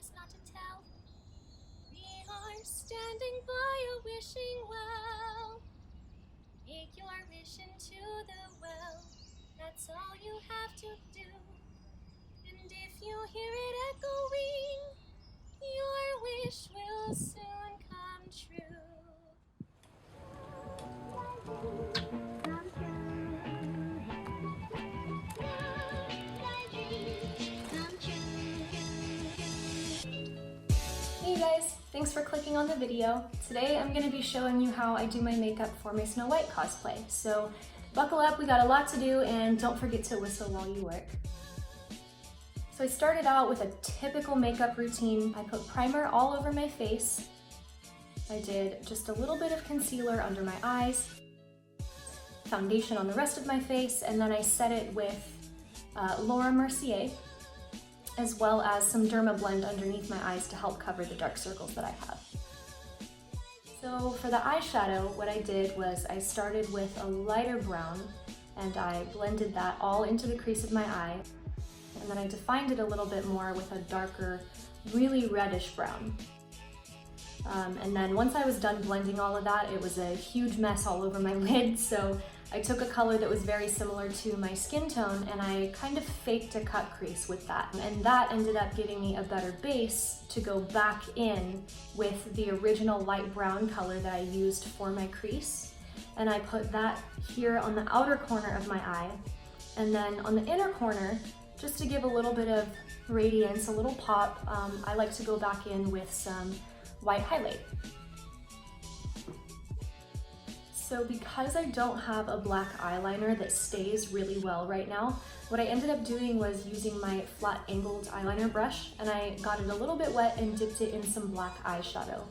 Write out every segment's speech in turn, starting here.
secrets not to tell. We are standing by a wishing well. Make your wish into the well. That's all you have to do. And if you hear it echoing, your wish will soon come true. Hey guys, thanks for clicking on the video. Today I'm going to be showing you how I do my makeup for my Snow White cosplay. So buckle up, we got a lot to do, and don't forget to whistle while you work. So I started out with a typical makeup routine. I put primer all over my face. I did just a little bit of concealer under my eyes, foundation on the rest of my face, and then I set it with MERCIER, as well as some DERMABLEND underneath my eyes to help cover the dark circles that I have. So for the eyeshadow, what I did was I started with a lighter brown and I blended that all into the crease of my eye. And then I defined it a little bit more with a darker, really reddish brown. And then once I was done blending all of that, it was a huge mess all over my lid, so I took a color that was very similar to my skin tone and I kind of faked a cut crease with that. And that ended up giving me a better base to go back in with the original light brown color that I used for my crease. And I put that here on the outer corner of my eye. And then on the inner corner, just to give a little bit of radiance, a little pop, I like to go back in with some white highlight. So because I don't have a black eyeliner that stays really well right now, what I ended up doing was using my flat angled eyeliner brush, and I got it a little bit wet and dipped it in some black eyeshadow.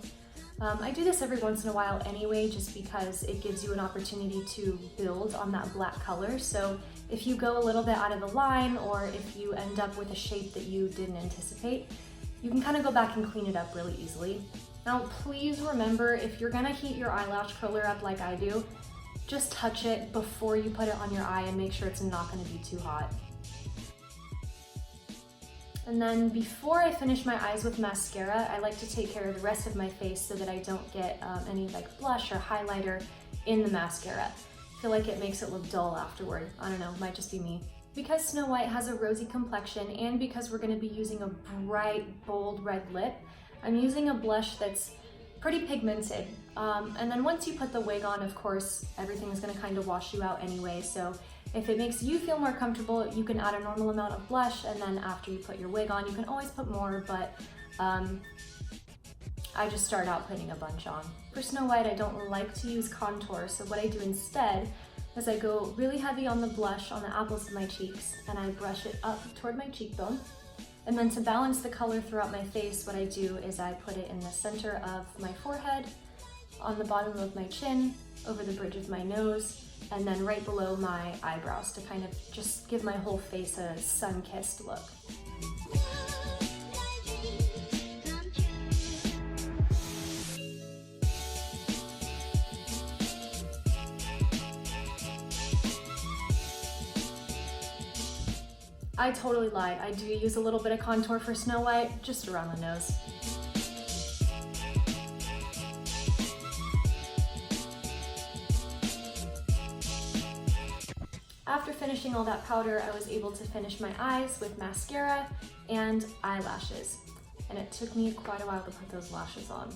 I do this every once in a while anyway, just because it gives you an opportunity to build on that black color. So if you go a little bit out of the line, or if you end up with a shape that you didn't anticipate, you can kind of go back and clean it up really easily. Now please remember, if you're gonna heat your eyelash curler up like I do, just touch it before you put it on your eye and make sure it's not gonna be too hot. And then before I finish my eyes with mascara, I like to take care of the rest of my face so that I don't get any like blush or highlighter in the mascara. I feel like it makes it look dull afterward. I don't know, it might just be me. Because Snow White has a rosy complexion and because we're going to be using a bright, bold red lip, I'm using a blush that's pretty pigmented. And then once you put the wig on, of course, everything is going to kind of wash you out anyway. So if it makes you feel more comfortable, you can add a normal amount of blush, and then after you put your wig on, you can always put more, but I just start out putting a bunch on. For Snow White, I don't like to use contour, so what I do instead is I go really heavy on the blush on the apples of my cheeks, and I brush it up toward my cheekbone. And then to balance the color throughout my face, what I do is I put it in the center of my forehead, on the bottom of my chin, over the bridge of my nose, and then right below my eyebrows to kind of just give my whole face a sun-kissed look. I totally lied. I do use a little bit of contour for Snow White, just around the nose. After finishing all that powder, I was able to finish my eyes with mascara and eyelashes. And it took me quite a while to put those lashes on.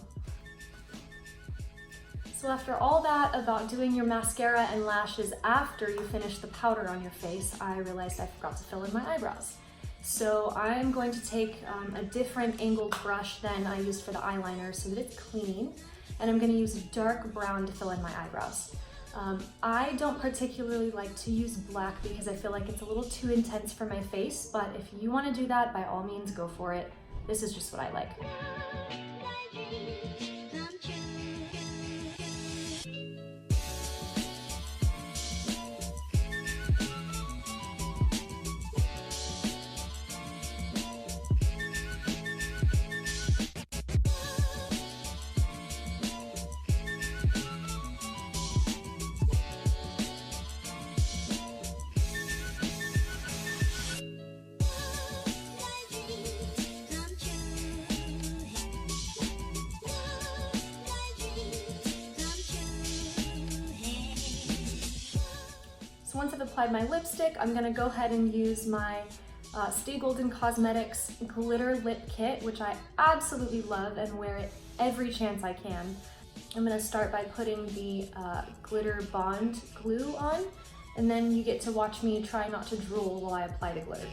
So after all that about doing your mascara and lashes after you finish the powder on your face, I realized I forgot to fill in my eyebrows. So I'm going to take a different angled brush than I used for the eyeliner so that it's clean, and I'm going to use dark brown to fill in my eyebrows. I don't particularly like to use black because I feel like it's a little too intense for my face, but if you want to do that, by all means go for it. This is just what I like. once I've applied my lipstick, I'm gonna go ahead and use my Stay Golden Cosmetics Glitter Lip Kit, which I absolutely love and wear it every chance I can. I'm gonna start by putting the glitter bond glue on, and then you get to watch me try not to drool while I apply the glitter.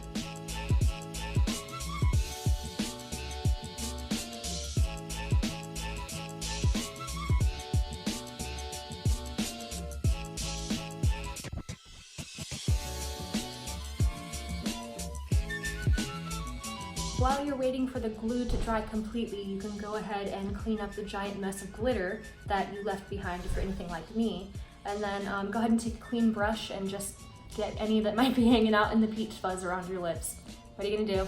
While you're waiting for the glue to dry completely, you can go ahead and clean up the giant mess of glitter that you left behind if you're anything like me. And then go ahead and take a clean brush and just get any that might be hanging out in the peach fuzz around your lips. What are you gonna do?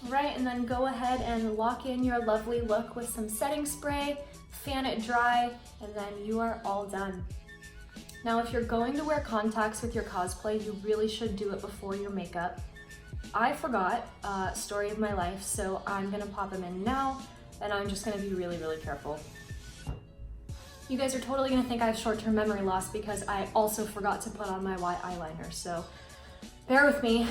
Right, and then go ahead and lock in your lovely look with some setting spray, fan it dry, and then you are all done. Now, if you're going to wear contacts with your cosplay, you really should do it before your makeup. I forgot, story of my life, so I'm gonna pop them in now, and I'm just gonna be really, really careful. You guys are totally gonna think I have short-term memory loss because I also forgot to put on my white eyeliner, so bear with me.